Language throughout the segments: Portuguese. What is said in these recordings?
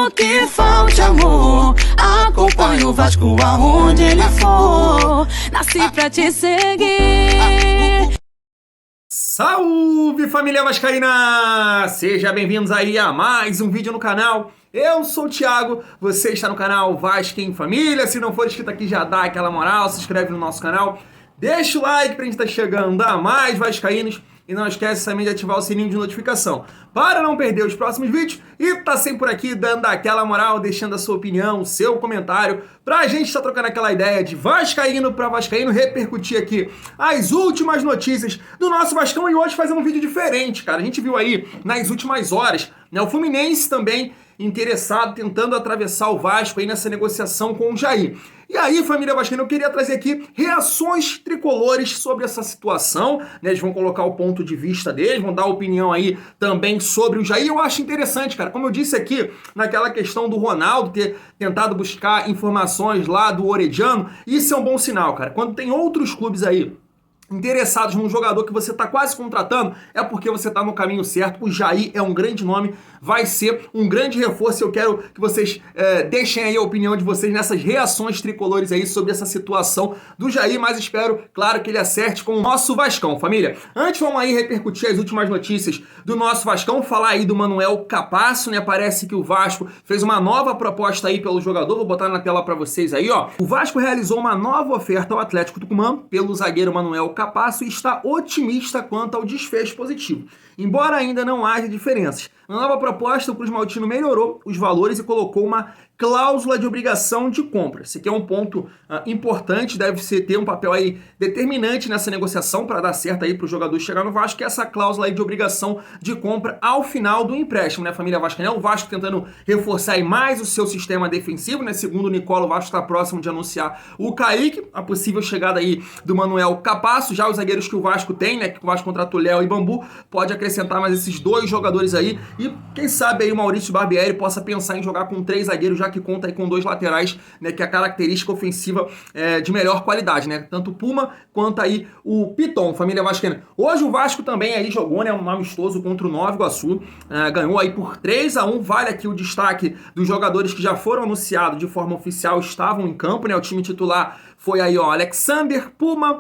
Mesmo que falte amor, acompanho o Vasco aonde ele for. Nasci pra te seguir. Salve, família vascaína! Sejam bem-vindos aí a mais um vídeo no canal. Eu sou o Thiago, você está no canal Vasco em Família. Se não for inscrito aqui, já dá aquela moral, se inscreve no nosso canal, deixa o like pra gente estar chegando a mais vascaínos. E não esquece também de ativar o sininho de notificação para não perder os próximos vídeos. E tá sempre por aqui dando aquela moral, deixando a sua opinião, o seu comentário, pra gente estar trocando aquela ideia de vascaíno para vascaíno, repercutir aqui as últimas notícias do nosso Vascão. E hoje fazer um vídeo diferente, cara. A gente viu aí nas últimas horas, né, o Fluminense também interessado, tentando atravessar o Vasco aí nessa negociação com o Jair. E aí, família vascaína, eu queria trazer aqui reações tricolores sobre essa situação, né? Eles vão colocar o ponto de vista deles, vão dar opinião aí também sobre o Jair. Eu acho interessante, cara, como eu disse aqui, naquela questão do Ronaldo ter tentado buscar informações lá do Orediano, isso é um bom sinal, cara. Quando tem outros clubes aí interessados num jogador que você está quase contratando, é porque você está no caminho certo. O Jair é um grande nome, vai ser um grande reforço. Eu quero que vocês deixem aí a opinião de vocês nessas reações tricolores aí sobre essa situação do Jair, mas espero, claro, que ele acerte com o nosso Vascão, família. Antes, vamos aí repercutir as últimas notícias do nosso Vascão, falar aí do Manuel Capasso, né? Parece que o Vasco fez uma nova proposta aí pelo jogador, vou botar na tela para vocês aí, ó. O Vasco realizou uma nova oferta ao Atlético Tucumã pelo zagueiro Manuel Capasso e está otimista quanto ao desfecho positivo, embora ainda não haja diferenças. Na nova proposta, o Cruz Maltino melhorou os valores e colocou uma cláusula de obrigação de compra. Esse aqui é um ponto importante, deve ter um papel aí determinante nessa negociação para dar certo aí para o jogador chegar no Vasco, que é essa cláusula aí de obrigação de compra ao final do empréstimo, né, família vascaína? O Vasco tentando reforçar aí mais o seu sistema defensivo, né? Segundo o Nicola, o Vasco está próximo de anunciar o Kaique, a possível chegada aí do Manuel Capasso, já os zagueiros que o Vasco tem, né, que o Vasco contratou Léo e Bambu, pode acrescentar mais esses dois jogadores aí, e quem sabe aí o Maurício Barbieri possa pensar em jogar com 3 zagueiros, já que conta aí com 2 laterais, né, que é a característica ofensiva de melhor qualidade, né, tanto o Puma quanto aí o Piton, família vascaína. Hoje o Vasco também aí jogou, né, um amistoso contra o Nova Iguaçu, ganhou aí por 3-1, vale aqui o destaque dos jogadores que já foram anunciados de forma oficial, estavam em campo, né, o time titular foi aí, ó, Alexander, Puma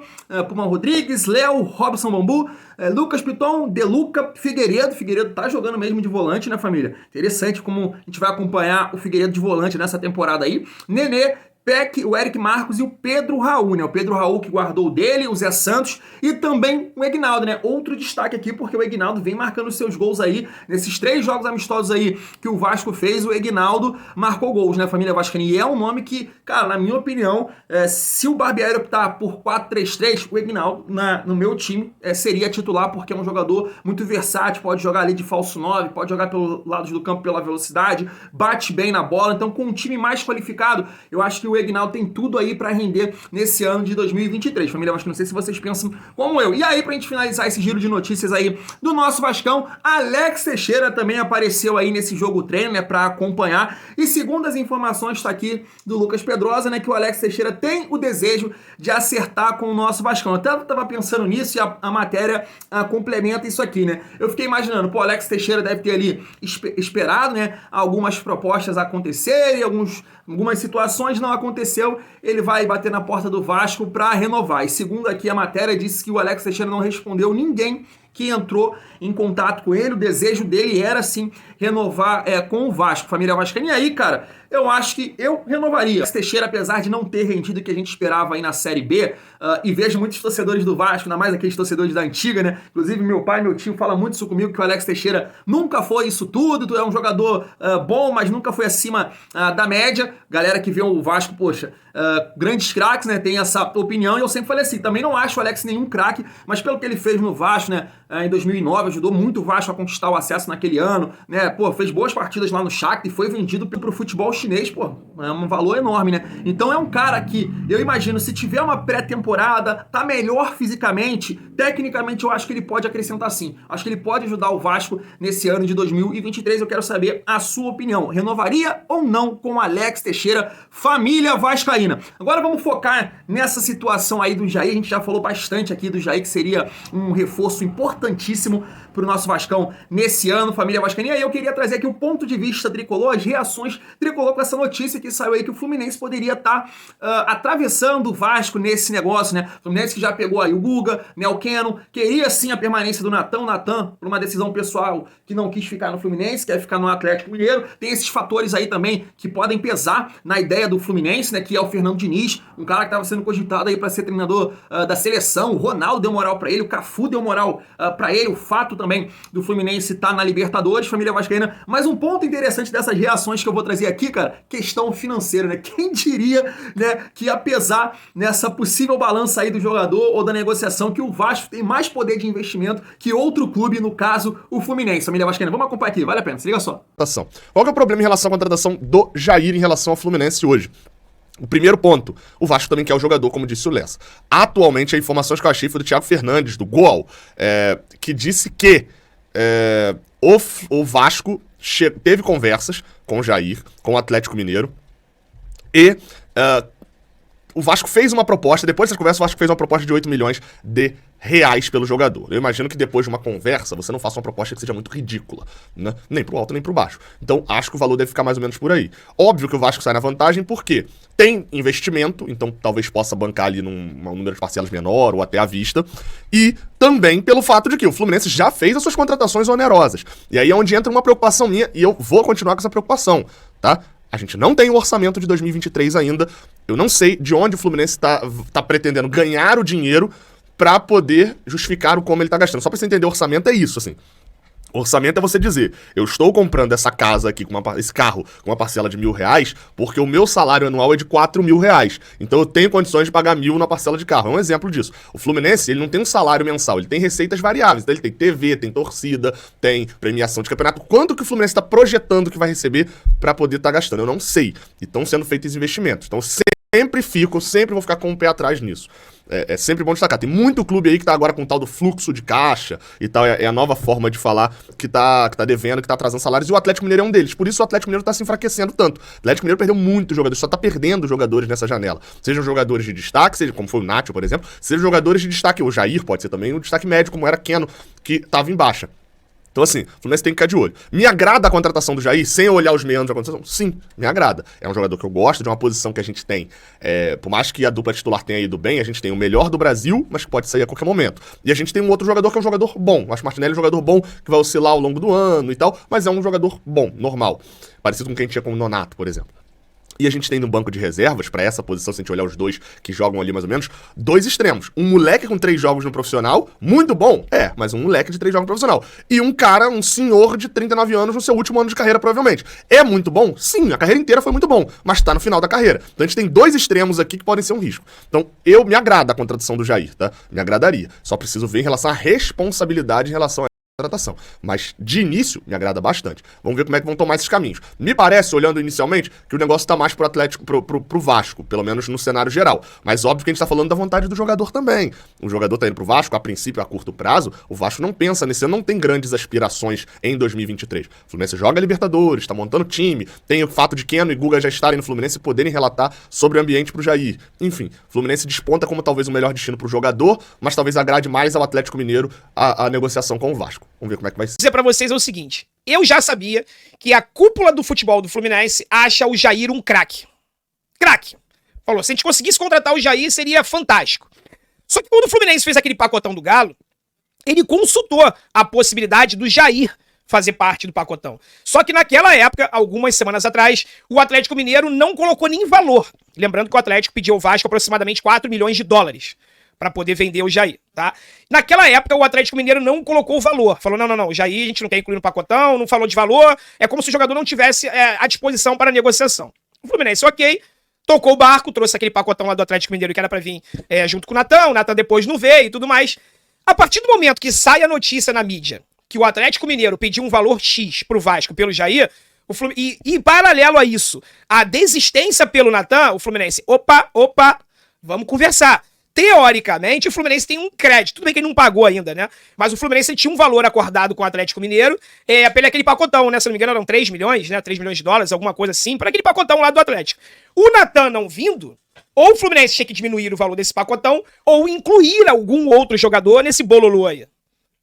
Rodrigues, Léo, Robson Bambu, Lucas Piton, Deluca, Figueiredo tá jogando mesmo de volante, né, família? Interessante como a gente vai acompanhar o Figueiredo de volante nessa temporada aí. Nenê, Peck, o Eric Marcos e o Pedro Raul, né? O Pedro Raul que guardou dele, o Zé Santos e também o Egnaldo, né? Outro destaque aqui, porque o Egnaldo vem marcando seus gols aí, nesses 3 jogos amistosos aí que o Vasco fez, o Egnaldo marcou gols, né, família vascaína? E é um nome que, cara, na minha opinião, se o Barbieri optar por 4-3-3, o Egnaldo, no meu time, seria titular, porque é um jogador muito versátil, pode jogar ali de falso 9, pode jogar pelo lado do campo pela velocidade, bate bem na bola, então com um time mais qualificado, eu acho que o Egnaldo tem tudo aí para render nesse ano de 2023. Família Vasco, não sei se vocês pensam como eu. E aí, pra gente finalizar esse giro de notícias aí do nosso Vascão, Alex Teixeira também apareceu aí nesse jogo treino, né, para acompanhar. E segundo as informações, tá aqui do Lucas Pedrosa, né, que o Alex Teixeira tem o desejo de acertar com o nosso Vascão. Eu até tava pensando nisso e a matéria complementa isso aqui, né? Eu fiquei imaginando, pô, Alex Teixeira deve ter ali esperado, né, algumas propostas acontecerem, algumas situações não aconteceu, ele vai bater na porta do Vasco para renovar. E segundo aqui a matéria, disse que o Alex Teixeira não respondeu ninguém que entrou em contato com ele. O desejo dele era, sim, renovar com o Vasco, família vascaína. E aí, cara, eu acho que eu renovaria. Alex Teixeira, apesar de não ter rendido o que a gente esperava aí na Série B, e vejo muitos torcedores do Vasco, ainda mais aqueles torcedores da antiga, né? Inclusive, meu pai e meu tio falam muito isso comigo, que o Alex Teixeira nunca foi isso tudo, tu é um jogador bom, mas nunca foi acima da média. Galera que vê o Vasco, poxa, grandes craques, né? Tem essa opinião, e eu sempre falei assim, também não acho o Alex nenhum craque, mas pelo que ele fez no Vasco, né? Em 2009, ajudou muito o Vasco a conquistar o acesso naquele ano, né? Pô, fez boas partidas lá no Shakhtar e foi vendido pro futebol chinês, pô, é um valor enorme, né? Então é um cara que, eu imagino, se tiver uma pré-temporada, tá melhor fisicamente, tecnicamente eu acho que ele pode acrescentar sim. Acho que ele pode ajudar o Vasco nesse ano de 2023. Eu quero saber a sua opinião. Renovaria ou não com Alex Teixeira, família vascaína? Agora vamos focar nessa situação aí do Jair. A gente já falou bastante aqui do Jair, que seria um reforço importantíssimo pro nosso Vascão nesse ano, família vascaína. E aí eu queria trazer aqui o ponto de vista tricolor, as reações tricolor com essa notícia que saiu aí que o Fluminense poderia estar atravessando o Vasco nesse negócio, né? O Fluminense que já pegou aí o Guga, né, o Keno, queria sim a permanência do Natan, por uma decisão pessoal que não quis ficar no Fluminense, quer ficar no Atlético Mineiro. Tem esses fatores aí também que podem pesar na ideia do Fluminense, né, que é o Fernando Diniz, um cara que estava sendo cogitado aí para ser treinador da seleção. O Ronaldo deu moral para ele, o Cafu deu moral para ele, o fato também do Fluminense estar na Libertadores, família vascaína. Mas um ponto interessante dessas reações que eu vou trazer aqui, cara, questão financeira, né? Quem diria, né, que ia pesar nessa possível balança aí do jogador ou da negociação que o Vasco tem mais poder de investimento que outro clube, no caso, o Fluminense. Família vascaína, vamos acompanhar aqui, vale a pena, se liga só. Qual que é o problema em relação à contratação do Jair em relação ao Fluminense hoje? O primeiro ponto, o Vasco também quer o jogador, como disse o Lessa. Atualmente, a informações que eu achei foi do Thiago Fernandes, do Gol, que disse que o Vasco teve conversas com o Jair, com o Atlético Mineiro, e o Vasco fez uma proposta, depois dessa conversa, o Vasco fez uma proposta de 8 milhões de reais pelo jogador. Eu imagino que depois de uma conversa, você não faça uma proposta que seja muito ridícula, né? Nem pro alto, nem pro baixo. Então, acho que o valor deve ficar mais ou menos por aí. Óbvio que o Vasco sai na vantagem, porque tem investimento, então talvez possa bancar ali num número de parcelas menor ou até à vista, e também pelo fato de que o Fluminense já fez as suas contratações onerosas. E aí é onde entra uma preocupação minha, e eu vou continuar com essa preocupação, tá? A gente não tem o orçamento de 2023 ainda. Eu não sei de onde o Fluminense tá pretendendo ganhar o dinheiro pra poder justificar o como ele tá gastando. Só pra você entender, o orçamento é isso, assim. Orçamento é você dizer, eu estou comprando essa casa aqui, esse carro, com uma parcela de R$1.000, porque o meu salário anual é de R$4.000. Então eu tenho condições de pagar 1.000 na parcela de carro. É um exemplo disso. O Fluminense, ele não tem um salário mensal, ele tem receitas variáveis. Então ele tem TV, tem torcida, tem premiação de campeonato. Quanto que o Fluminense está projetando que vai receber para poder estar gastando? Eu não sei. E estão sendo feitos investimentos. Então sempre vou ficar com o pé atrás nisso. É sempre bom destacar. Tem muito clube aí que tá agora com o tal do fluxo de caixa e tal. É a nova forma de falar que tá devendo, que tá atrasando salários. E o Atlético Mineiro é um deles. Por isso o Atlético Mineiro tá se enfraquecendo tanto. O Atlético Mineiro perdeu muitos jogadores. Só tá perdendo jogadores nessa janela. Sejam jogadores de destaque, seja como foi o Nacho, por exemplo. Sejam jogadores de destaque. O Jair pode ser também. O destaque médio, como era Keno, que tava em baixa. Então assim, o Fluminense tem que ficar de olho. Me agrada a contratação do Jair, sem olhar os meandros da contratação? Sim, me agrada. É um jogador que eu gosto, de uma posição que a gente tem. Por mais que a dupla titular tenha ido bem, a gente tem o melhor do Brasil, mas que pode sair a qualquer momento. E a gente tem um outro jogador que é um jogador bom. O Acho Martinelli é um jogador bom, que vai oscilar ao longo do ano e tal, mas é um jogador bom, normal. Parecido com quem tinha com o Nonato, por exemplo. E a gente tem no banco de reservas, pra essa posição, se a gente olhar os dois que jogam ali mais ou menos, 2 extremos. Um moleque com 3 jogos no profissional, muito bom, mas um moleque de 3 jogos no profissional. E um cara, um senhor de 39 anos no seu último ano de carreira, provavelmente. É muito bom? Sim, a carreira inteira foi muito bom, mas tá no final da carreira. Então a gente tem 2 extremos aqui que podem ser um risco. Então me agrada a contratação do Jair, tá? Me agradaria. Só preciso ver em relação à responsabilidade em relação a contratação. Mas, de início, me agrada bastante. Vamos ver como é que vão tomar esses caminhos. Me parece, olhando inicialmente, que o negócio tá mais pro Atlético, pro Vasco, pelo menos no cenário geral. Mas óbvio que a gente tá falando da vontade do jogador também. O jogador tá indo pro Vasco, a princípio, a curto prazo, o Vasco não pensa nesse ano, não tem grandes aspirações em 2023. O Fluminense joga Libertadores, tá montando time, tem o fato de Keno e Guga já estarem no Fluminense e poderem relatar sobre o ambiente pro Jair. Enfim, o Fluminense desponta como talvez o melhor destino pro jogador, mas talvez agrade mais ao Atlético Mineiro a negociação com o Vasco. Vamos ver como é que vai ser. Vou dizer pra vocês é o seguinte, eu já sabia que a cúpula do futebol do Fluminense acha o Jair um craque. Craque. Falou, se a gente conseguisse contratar o Jair, seria fantástico. Só que quando o Fluminense fez aquele pacotão do Galo, ele consultou a possibilidade do Jair fazer parte do pacotão. Só que naquela época, algumas semanas atrás, o Atlético Mineiro não colocou nem valor. Lembrando que o Atlético pediu ao Vasco aproximadamente 4 milhões de dólares para poder vender o Jair, tá? Naquela época, o Atlético Mineiro não colocou o valor. Falou, não, o Jair a gente não quer incluir no pacotão, não falou de valor, é como se o jogador não tivesse à disposição para a negociação. O Fluminense, ok, tocou o barco, trouxe aquele pacotão lá do Atlético Mineiro que era para vir junto com o Natan depois não veio e tudo mais. A partir do momento que sai a notícia na mídia que o Atlético Mineiro pediu um valor X pro Vasco pelo Jair, e em paralelo a isso, a desistência pelo Natan, o Fluminense, opa, vamos conversar. Teoricamente, o Fluminense tem um crédito. Tudo bem que ele não pagou ainda, né? Mas o Fluminense tinha um valor acordado com o Atlético Mineiro pelo aquele pacotão, né? Se não me engano, eram 3 milhões, né? 3 milhões de dólares, alguma coisa assim, para aquele pacotão lá do Atlético. O Natan não vindo, ou o Fluminense tinha que diminuir o valor desse pacotão, ou incluir algum outro jogador nesse bololô aí.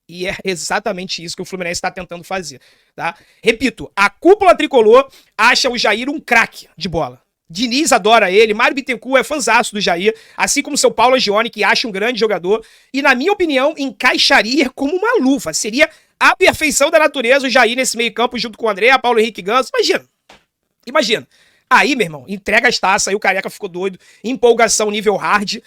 E é exatamente isso que o Fluminense está tentando fazer, tá? Repito, a cúpula tricolor acha o Jair um craque de bola. Diniz adora ele, Mário Bittencourt é fãzaço do Jair, assim como seu Paulo Angione, que acha um grande jogador, e na minha opinião, encaixaria como uma luva. Seria a perfeição da natureza o Jair nesse meio campo, junto com o André, Paulo Henrique Ganso. Imagina. Aí, meu irmão, entrega as taças, aí o Careca ficou doido, empolgação nível hard,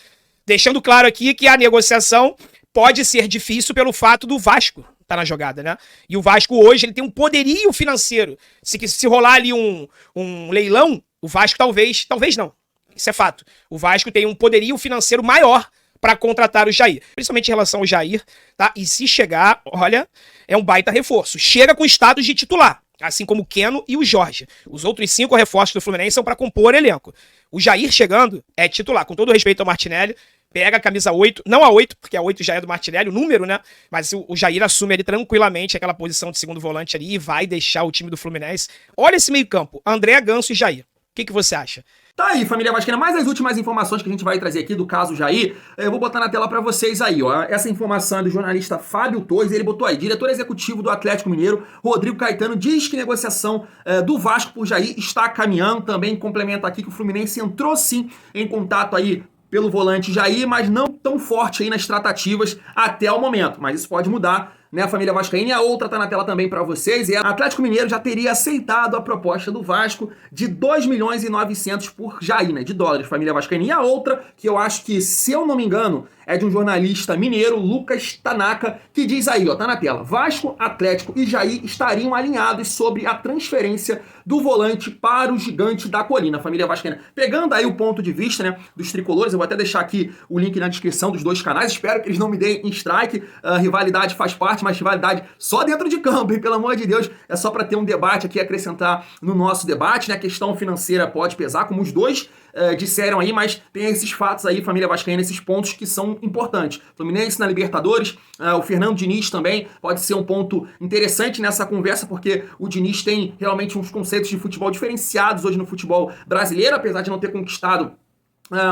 deixando claro aqui que a negociação pode ser difícil pelo fato do Vasco tá na jogada, né? E o Vasco hoje ele tem um poderio financeiro. Se rolar ali um leilão, o Vasco talvez não. Isso é fato. O Vasco tem um poderio financeiro maior para contratar o Jair, principalmente em relação ao Jair, tá? E se chegar, olha, é um baita reforço. Chega com status de titular, assim como o Keno e o Jorge. Os outros 5 reforços do Fluminense são para compor elenco. O Jair chegando é titular, com todo respeito ao Martinelli, pega a camisa 8, não a 8, porque a 8 já é do Martinelli, o número, né? Mas o Jair assume ali tranquilamente aquela posição de segundo volante ali e vai deixar o time do Fluminense. Olha esse meio campo, André, Ganso e Jair. O que você acha? Tá aí, família vascaína, mais as últimas informações que a gente vai trazer aqui do caso Jair, eu vou botar na tela pra vocês aí, ó. Essa informação é do jornalista Fábio Torres, ele botou aí, diretor executivo do Atlético Mineiro, Rodrigo Caetano, diz que negociação do Vasco por Jair está caminhando, também complementa aqui que o Fluminense entrou sim em contato aí pelo volante Jair, mas não tão forte aí nas tratativas até o momento, mas isso pode mudar, né, a família vascaína. E a outra tá na tela também para vocês, e o Atlético Mineiro já teria aceitado a proposta do Vasco de 2.900.000 por Jair, né, de dólares, família vascaína. E a outra, que eu acho que, se eu não me engano, é de um jornalista mineiro, Lucas Tanaka, que diz aí, ó, tá na tela, Vasco, Atlético e Jair estariam alinhados sobre a transferência do volante para o Gigante da Colina, família vascaína. Pegando aí o ponto de vista, né, dos tricolores, eu vou até deixar aqui o link na descrição dos dois canais, espero que eles não me deem em strike, a rivalidade faz parte, mas rivalidade só dentro de campo, hein? Pelo amor de Deus, é só para ter um debate aqui, acrescentar no nosso debate, né? A questão financeira pode pesar, como os dois disseram aí, mas tem esses fatos aí, família vascaína, esses pontos que são importantes. Fluminense na Libertadores, o Fernando Diniz também pode ser um ponto interessante nessa conversa, porque o Diniz tem realmente uns conceitos de futebol diferenciados hoje no futebol brasileiro, apesar de não ter conquistado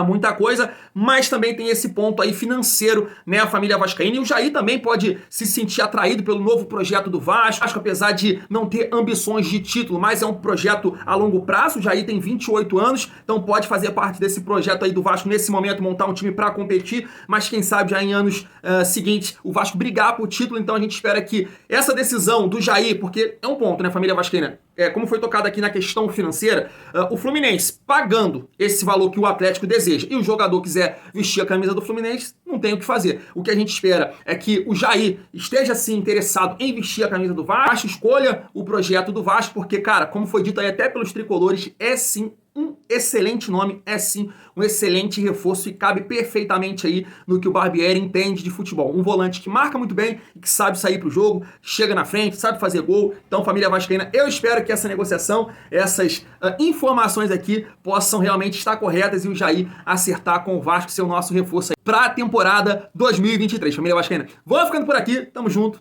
muita coisa, mas também tem esse ponto aí financeiro, né, a família vascaína. E o Jair também pode se sentir atraído pelo novo projeto do Vasco, apesar de não ter ambições de título, mas é um projeto a longo prazo. O Jair tem 28 anos, então pode fazer parte desse projeto aí do Vasco nesse momento, montar um time para competir, mas quem sabe já em anos seguintes o Vasco brigar por título. Então a gente espera que essa decisão do Jair, porque é um ponto, né, família vascaína, como foi tocado aqui na questão financeira, o Fluminense pagando esse valor que o Atlético deseja e o jogador quiser vestir a camisa do Fluminense, não tem o que fazer. O que a gente espera é que o Jair esteja sim interessado em vestir a camisa do Vasco, escolha o projeto do Vasco, porque, cara, como foi dito aí até pelos tricolores, é sim um excelente nome, é sim um excelente reforço e cabe perfeitamente aí no que o Barbieri entende de futebol. Um volante que marca muito bem e que sabe sair pro jogo, chega na frente, sabe fazer gol. Então, família vascaína, eu espero que essa negociação, essas informações aqui possam realmente estar corretas e o Jair acertar com o Vasco, ser o nosso reforço aí para a temporada 2023. Família vascaína, vamos ficando por aqui, tamo junto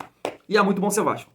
e é muito bom ser Vasco.